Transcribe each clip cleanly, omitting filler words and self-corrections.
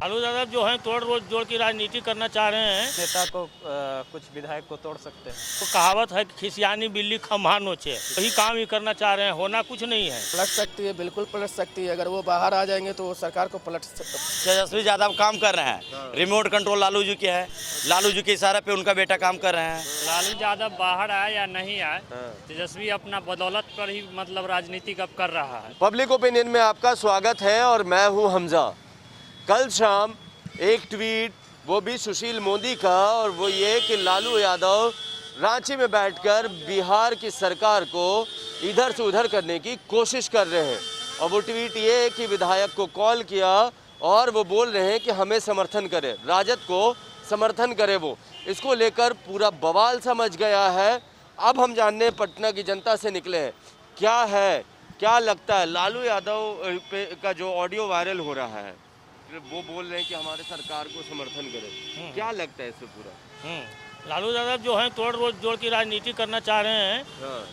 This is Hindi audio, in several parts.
लालू यादव जो है तोड़ रोज जोड़ की राजनीति करना चाह रहे हैं। नेता को कुछ विधायक को तोड़ सकते हैं। तो कहावत है कि खिसियानी बिल्ली खम्हा नोचे, वही काम ही करना चाह रहे हैं, होना कुछ नहीं है। पलट सकती है, बिल्कुल पलट सकती है। अगर वो बाहर आ जाएंगे तो वो सरकार को पलट तेजस्वी यादव काम कर रहे हैं। रिमोट कंट्रोल लालू जी के है, लालू जी के इशारे पे उनका बेटा काम कर रहे हैं। लालू यादव बाहर आए या नहीं आए, तेजस्वी अपना बदौलत पर ही मतलब राजनीति अब कर रहा है। पब्लिक ओपिनियन में आपका स्वागत है और मैं हूं हमजा। कल शाम एक ट्वीट वो भी सुशील मोदी का, और वो ये कि लालू यादव रांची में बैठकर बिहार की सरकार को इधर से उधर करने की कोशिश कर रहे हैं। और वो ट्वीट ये है कि विधायक को कॉल किया और वो बोल रहे हैं कि हमें समर्थन करे, राजद को समर्थन करे। वो इसको लेकर पूरा बवाल सा मच गया है। अब हम जानने पटना की जनता से निकले हैं क्या लगता है लालू यादव का जो ऑडियो वायरल हो रहा है, वो बोल रहे हैं कि हमारे सरकार को समर्थन करें, क्या लगता है इससे पूरा? लालू यादव जो है तोड़ रोज जोड़ की राजनीति करना चाह रहे हैं।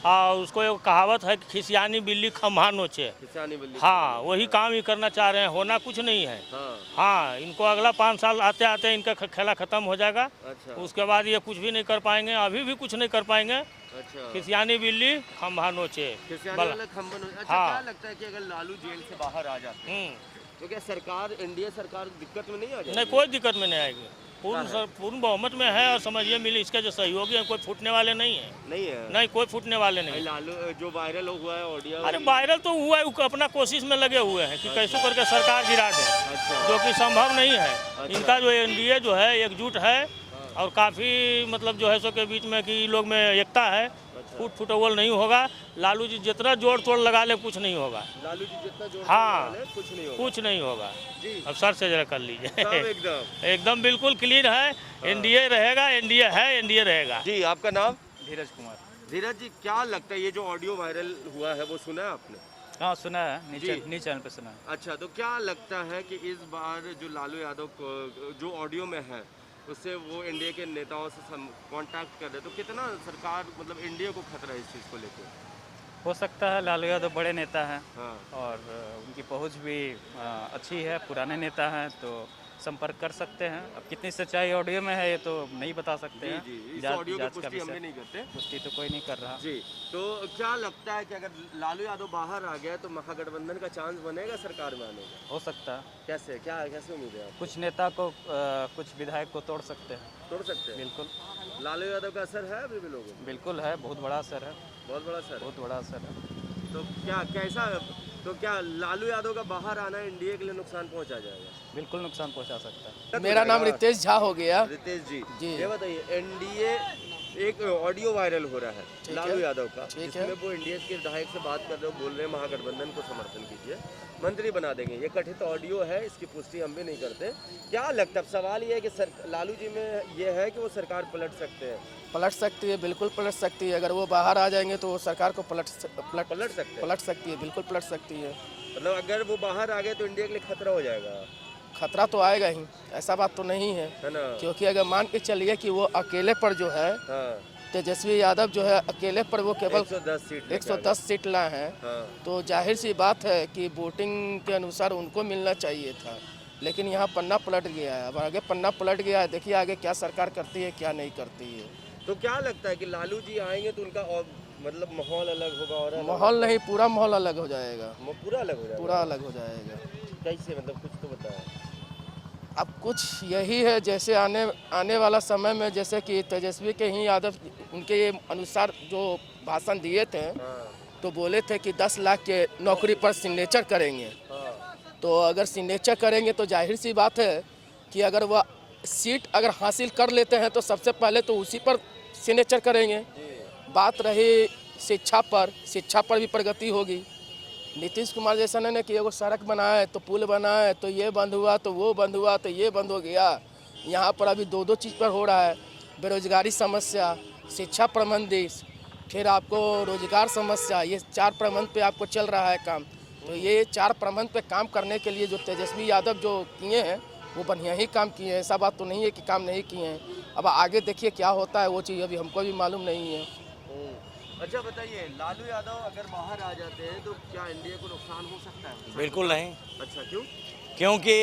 हाँ। और उसको एक कहावत है कि खिसियानी बिल्ली खम्हा नोचे। खिसियानी बिल्ली। हाँ, वही काम ही करना चाह रहे हैं, होना कुछ नहीं है। हाँ, इनको अगला 5 साल आते आते इनका खेला खत्म हो जाएगा। अच्छा। उसके बाद ये कुछ भी नहीं कर पाएंगे, अभी भी कुछ नहीं कर पाएंगे। अच्छा। खिसियानी बिल्ली खम्हा नोचे। अच्छा, हाँ। क्या लगता है कि अगर लालू जेल से बाहर आ जाते हैं तो क्या सरकार, एनडीए सरकार दिक्कत में नहीं आ जाएगी? नहीं, कोई दिक्कत में नहीं आएगी। पूर्ण बहुमत में है और समझिए मिली इसके जो सहयोगी हैं, कोई फूटने वाले नहीं है। नहीं, कोई फूटने वाले नहीं। लालू जो वायरल हुआ है ऑडियो, अरे वायरल तो हुआ है, अपना कोशिश में लगे हुए हैं कि कैसे करके सरकार गिरा दें। अच्छा। जो कि संभव नहीं है। अच्छा। इनका जो एनडीए जो है एकजुट है और काफ़ी मतलब जो है सो के बीच में कि लोग में एकता है। फुटबॉल नहीं होगा। लालू जी जितना जोड़ तोड़ लगा ले कुछ नहीं होगा। लालू जी जितना जोड़ हाँ, लगा ले कुछ नहीं होगा। कुछ नहीं होगा। जी। अब सर से जरा कर लीजिए। एकदम बिल्कुल क्लीन है। एनडीए रहेगा, एनडीए है, एनडीए रहेगा। जी। आपका नाम? धीरज कुमार। धीरज जी, क्या लगता है ये जो ऑडियो वायरल हुआ है वो सुना है आपने? हाँ, सुना है, न्यूज़ चैनल पे सुना है। अच्छा, तो क्या लगता है कि इस बार जो लालू यादव को जो ऑडियो में है उससे वो एनडीए के नेताओं से कांटेक्ट कर रहे, तो कितना सरकार मतलब एनडीए को खतरा है इस चीज़ को लेकर? हो सकता है, लालू यादव बड़े नेता हैं। हाँ। और उनकी पहुंच भी अच्छी है, पुराने नेता हैं तो संपर्क कर सकते हैं। अब कितनी सच्चाई ऑडियो में है ये तो नहीं बता सकते हैं। जी, इस ऑडियो की पुष्टि हमने नहीं करते। पुष्टि तो कोई नहीं कर रहा। जी। तो क्या लगता है कि अगर लालू यादव बाहर आ गया तो महागठबंधन का चांस बनेगा सरकार में आने का? हो सकता है। कैसे उम्मीद है? कुछ नेता को कुछ विधायक को तोड़ सकते हैं। तोड़ सकते हैं? बिल्कुल। लालू यादव का असर है अभी भी लोगों में? बिल्कुल है, बहुत बड़ा असर है। बहुत बड़ा असर? बहुत बड़ा असर है। तो क्या लालू यादव का बाहर आना एनडीए के लिए नुकसान पहुंचा जाएगा? बिल्कुल नुकसान पहुंचा सकता है। मेरा नाम रितेश झा हो गया। रितेश जी, जी। ये बताइए, एनडीए एक ऑडियो वायरल हो रहा है लालू यादव का, जिसमें वो एनडीए के विधायक से बात कर रहे हो, बोल रहे हैं महागठबंधन को समर्थन कीजिए, मंत्री बना देंगे। ये कथित ऑडियो है, इसकी पुष्टि हम भी नहीं करते। क्या लगता है, सवाल ये है कि लालू जी में ये है कि वो सरकार पलट सकते हैं? पलट सकती है, बिल्कुल पलट सकती है। अगर वो बाहर आ जाएंगे तो वो सरकार को पलट सकते हैं। पलट सकती है, बिल्कुल पलट सकती है। मतलब अगर वो बाहर आ गए तो इंडिया के लिए खतरा हो जाएगा? खतरा तो आएगा ही, ऐसा बात तो नहीं है ना। क्योंकि अगर मान के चलिए कि वो अकेले पर जो है, तेजस्वी यादव जो है अकेले पर वो केवल 110 सीट लाए हैं। तो जाहिर सी बात है कि वोटिंग के अनुसार उनको मिलना चाहिए था, लेकिन यहाँ पन्ना पलट गया है। अब आगे पन्ना पलट गया है, देखिए आगे क्या सरकार करती है क्या नहीं करती है। तो क्या लगता है कि लालू जी आएंगे तो उनका और मतलब माहौल अलग होगा? और माहौल नहीं, पूरा माहौल अलग हो जाएगा। पूरा अलग हो जाएगा? पूरा अलग हो जाएगा। कैसे, मतलब कुछ तो बताओ। अब कुछ यही है, जैसे आने वाला समय में जैसे कि तेजस्वी के ही यादव उनके अनुसार जो भाषण दिए थे, तो बोले थे कि 10 लाख के नौकरी पर सिग्नेचर करेंगे। तो अगर सिग्नेचर करेंगे तो जाहिर सी बात है कि अगर वह सीट अगर हासिल कर लेते हैं तो सबसे पहले तो उसी पर सिग्नेचर करेंगे। बात रही शिक्षा पर भी प्रगति होगी। नीतीश कुमार जैसा ने कि एगो सड़क बनाए तो पुल बनाए तो ये बंद हुआ तो वो बंद हुआ तो ये बंद हो गया। यहाँ पर अभी दो चीज़ पर हो रहा है, बेरोजगारी समस्या, शिक्षा प्रबंधी, फिर आपको रोजगार समस्या, ये 4 प्रबंध पे आपको चल रहा है काम। तो ये 4 प्रबंध पे काम करने के लिए जो तेजस्वी यादव जो किए हैं वो बढ़िया ही काम किए हैं, ऐसा बात तो नहीं है कि काम नहीं किए हैं। अब आगे देखिए क्या होता है, वो चीज़ अभी हमको भी मालूम नहीं है। अच्छा बताइए, लालू यादव अगर बाहर आ जाते हैं तो क्या एनडीए को नुकसान हो सकता है? बिल्कुल नहीं। अच्छा, क्यों? क्योंकि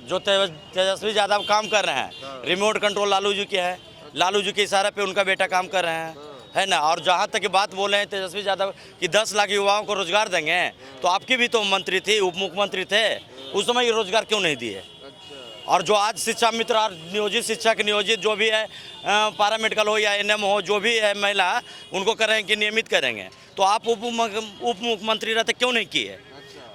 जो तेजस्वी यादव काम कर रहे हैं, रिमोट कंट्रोल लालू जी के है, लालू जी के इशारे पे उनका बेटा काम कर रहे हैं, है ना। और जहाँ तक की बात बोले हैं तेजस्वी यादव कि 10 लाख युवाओं को रोजगार देंगे, तो आपकी भी तो मंत्री थी, उप मुख्यमंत्री थे, उस समय ये रोजगार क्यों नहीं दिए? और जो आज शिक्षा मित्र और नियोजित शिक्षक नियोजित जो भी है, पैरामेडिकल हो या एनएम हो, जो भी है महिला, उनको करेंगे कि नियमित करेंगे, तो आप उप मुख्यमंत्री रहते क्यों नहीं किए?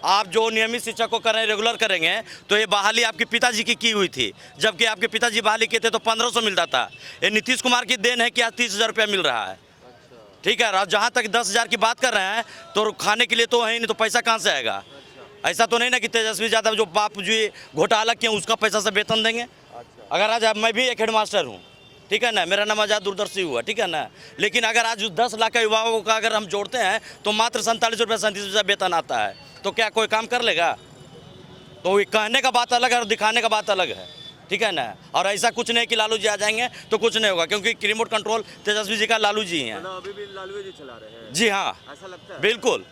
आप जो नियमित शिक्षक को करें, रेगुलर करेंगे, तो ये बहाली आपके पिताजी की हुई थी, जबकि आपके पिताजी बहाली किए थे तो 1500 मिलता था। ये नीतीश कुमार की देन है कि आज 30,000 रुपया मिल रहा है, ठीक है। और जहाँ तक 10,000 की बात कर रहे हैं, तो खाने के लिए तो है नहीं, तो पैसा कहाँ से आएगा? ऐसा तो नहीं ना कि तेजस्वी यादव जो बाप जी घोटाला किए उसका पैसा से वेतन देंगे। अगर आज मैं भी एक हेडमास्टर हूँ, ठीक है ना, मेरा नाम आजाद दूरदर्शी हुआ, ठीक है ना, लेकिन अगर आज 10 लाख युवाओं का अगर हम जोड़ते हैं तो मात्र 47 रुपये 37 पैसा वेतन आता है, तो क्या कोई काम कर लेगा? तो ये कहने का बात अलग है और दिखाने का बात अलग है, ठीक है ना। और ऐसा कुछ नहीं कि लालू जी आ जाएंगे तो कुछ नहीं होगा, क्योंकि रिमोट कंट्रोल तेजस्वी जी का लालू जी हैं। अभी भी लालू जी चला रहे हैं? जी हाँ, ऐसा लगता है? बिल्कुल,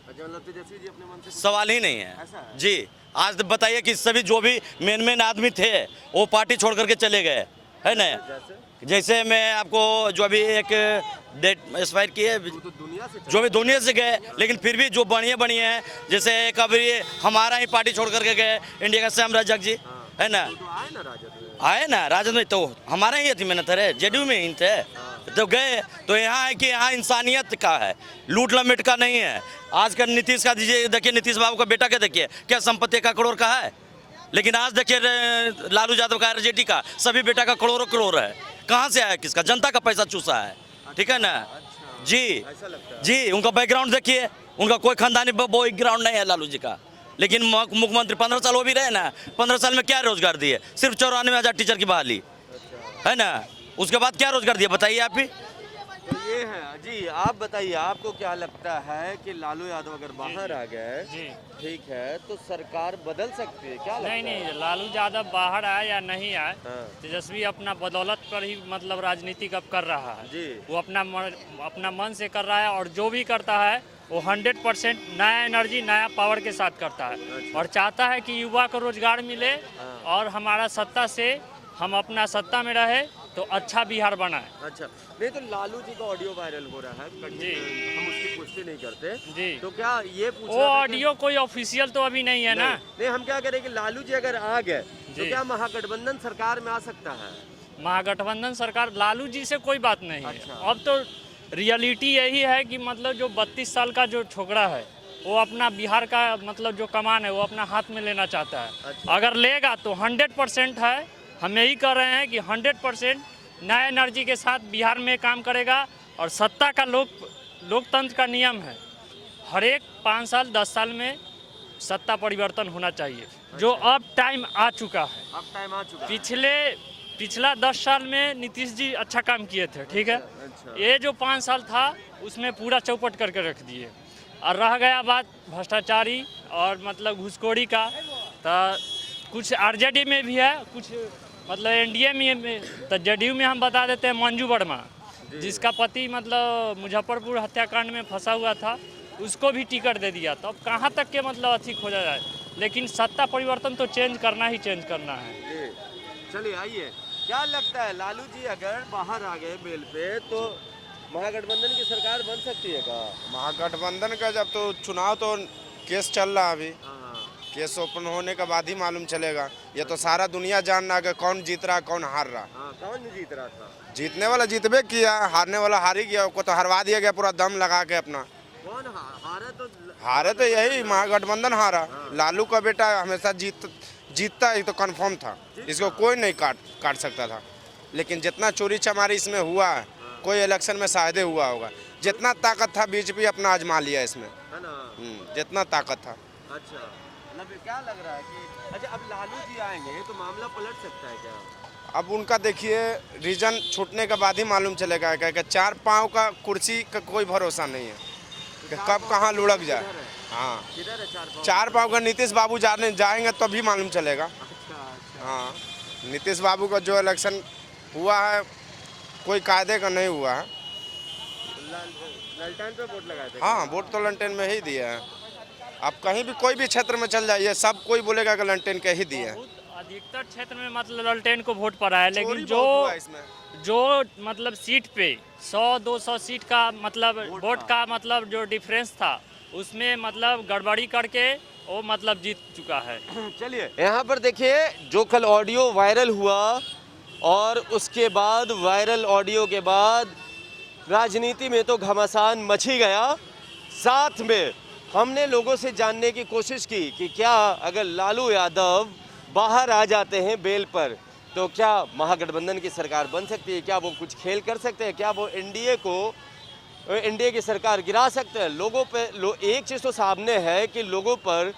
मतलब तेजस्वी जी अपने मन से सवाल ही नहीं ऐसा है है? जी। आज बताइए कि सभी जो भी मेन आदमी थे वो पार्टी छोड़ करके चले गए, है ना। जैसे मैं आपको जो अभी एक डेट एक्सपायर की है, तो दुनिया से जो भी दुनिया से गए, लेकिन फिर भी जो बढ़िया हैं, जैसे कभी हमारा ही पार्टी छोड़ करके गए इंडिया का श्याम राजक जी, है ना, तो आए ना राजद आए ना राजद में, तो हमारा ही थी मेहनत है, जेडीयू में ही थे, तो गए। तो यहाँ है कि यहाँ इंसानियत का है, लूट लपेट का नहीं है। आज का नीतीश का दीजिए, देखिए नीतीश बाबू का बेटा का देखिए क्या संपत्ति 1 करोड़ का है, लेकिन आज देखिए लालू यादव का, आरजेडी का, सभी बेटा का करोड़ों करोड़ है। कहाँ से आया? किसका? जनता का पैसा चूसा है, ठीक है ना जी। ऐसा लगता है? जी, उनका बैकग्राउंड देखिए, उनका कोई खानदानी बैकग्राउंड नहीं है लालू जी का, लेकिन मुख्यमंत्री 15 साल वो भी रहे ना, 15 साल में क्या रोजगार दिए? सिर्फ 94,000 टीचर की बहाली, है ना। उसके बाद क्या रोजगार दिया बताइए आप ही। तो ये है जी, आप बताइए आपको क्या लगता है कि लालू यादव अगर बाहर आ गए, जी ठीक है, तो सरकार बदल सकती है? क्या लगता नहीं है? नहीं, लालू यादव बाहर आए या नहीं आए, हाँ। तेजस्वी अपना बदौलत पर ही मतलब राजनीति अब कर रहा है जी। वो अपना मन से कर रहा है, और जो भी करता है वो 100% नया एनर्जी, नया पावर के साथ करता है, और चाहता है कि युवा को रोजगार मिले और हमारा सत्ता से हम अपना सत्ता में रहे तो अच्छा बिहार बनाए। अच्छा, नहीं तो लालू जी का ऑडियो वायरल हो रहा है जी। हम उसकी पुष्टि नहीं करते जी, तो क्या ये पूछ वो ऑडियो कोई ऑफिशियल तो अभी नहीं है ना। नहीं, हम क्या करें कि लालू जी अगर आ गए तो जी। क्या महागठबंधन सरकार में आ सकता है? महागठबंधन सरकार लालू जी से कोई बात नहीं है। अच्छा। अब तो रियलिटी यही है कि मतलब जो 32 साल का जो छोकरा है वो अपना बिहार का मतलब जो कमान है वो अपना हाथ में लेना चाहता है। अच्छा। अगर लेगा तो 100% है, हम यही कर रहे हैं कि 100% नया एनर्जी के साथ बिहार में काम करेगा। और सत्ता का लोकतंत्र का नियम है, हर एक 5 साल 10 साल में सत्ता परिवर्तन होना चाहिए, जो अब टाइम आ चुका है। अब टाइम आ चुका है। पिछला 10 साल में नीतीश जी अच्छा काम किए थे, ठीक है। अच्छा। ये जो 5 साल था उसमें पूरा चौपट करके रख दिए, और रह गया बात भ्रष्टाचारी और मतलब घूसखोरी का, तो कुछ आरजेडी में भी है, कुछ मतलब एनडीए में, तो जेडीयू में हम बता देते हैं मंजू वर्मा, जिसका पति मतलब मुजफ्फरपुर हत्याकांड में फंसा हुआ था, उसको भी टिकट दे दिया। तो अब कहाँ तक के मतलब अथी खोजा जाए, लेकिन सत्ता परिवर्तन तो चेंज करना है जी। चलिए आइए, क्या लगता है लालू जी अगर बाहर आ गए बेल पे तो महागठबंधन की सरकार बन सकती है क्या? महागठबंधन का जब तो चुनाव तो केस चल रहा है अभी, हाँ। केस ओपन होने के बाद ही मालूम चलेगा। ये तो सारा दुनिया जान रहा है कि कौन जीत रहा कौन हार रहा। हाँ, कौन जीत रहा था? जीतने वाला जीतबे किया, हारने वाला हार ही गया, उसको तो हरवा दिया गया पूरा दम लगा के अपना। कौन हारा? तो हारे तो यही महागठबंधन हारा। लालू का बेटा हमेशा जीतता ही तो कन्फर्म था, इसको कोई नहीं काट सकता था। लेकिन जितना चोरी चमारी इसमें हुआ है, कोई इलेक्शन में शायद हुआ होगा। जितना ताकत था बीजेपी अपना आजमा लिया इसमें, है ना? जितना ताकत था। अच्छा, मतलब क्या लग रहा है कि अच्छा अब लालू जी आएंगे तो मामला पलट सकता है क्या? अब उनका देखिए रीजन छूटने के बाद ही मालूम चलेगा, क्या 4 पाँव का कुर्सी का कोई भरोसा नहीं है कि कब कहाँ लुढ़क जाए। हाँ, किधर है 4 पाँव? 4 पाँव का नीतीश बाबू जाएंगे तभी मालूम चलेगा। अच्छा। हाँ, नीतीश बाबू का जो इलेक्शन हुआ है कोई कायदे का नहीं हुआ है। ललटेन पे वोट लगाए थे? हाँ, वोट तो ललटेन में ही दिया है। आप कहीं भी कोई भी क्षेत्र में चल जाइए, सब कोई बोलेगा कि ललटेन के ही दिए हैं। बहुत अधिकतर क्षेत्र में मतलब ललटेन को वोट पड़ा है, लेकिन चोरी जो बहुत हुआ इसमें। जो मतलब सीट पे 100-200 सीट का मतलब वोट का मतलब जो डिफरेंस था, उसमें मतलब गड़बड़ी करके वो मतलब जीत चुका है। चलिए यहाँ पर देखिए, जो कल ऑडियो वायरल हुआ और उसके बाद वायरल ऑडियो के बाद राजनीति में तो घमासान मच ही गया। साथ में हमने लोगों से जानने की कोशिश की कि क्या अगर लालू यादव बाहर आ जाते हैं बेल पर तो क्या महागठबंधन की सरकार बन सकती है, क्या वो कुछ खेल कर सकते हैं, क्या वो एनडीए की सरकार गिरा सकते हैं। लोगों पे एक चीज़ तो सामने है कि लोगों पर,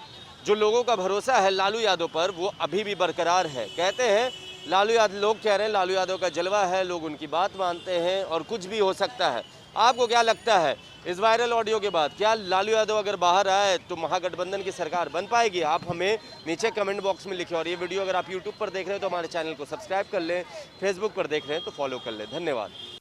जो लोगों का भरोसा है लालू यादव पर, वो अभी भी बरकरार है। कहते हैं लालू यादव, लोग कह रहे हैं लालू यादव का जलवा है, लोग उनकी बात मानते हैं और कुछ भी हो सकता है। आपको क्या लगता है इस वायरल ऑडियो के बाद, क्या लालू यादव अगर बाहर आए तो महागठबंधन की सरकार बन पाएगी? आप हमें नीचे कमेंट बॉक्स में लिखें। और ये वीडियो अगर आप यूट्यूब पर देख रहे हैं तो हमारे चैनल को सब्सक्राइब कर लें, फेसबुक पर देख रहे हैं तो फॉलो कर लें। धन्यवाद।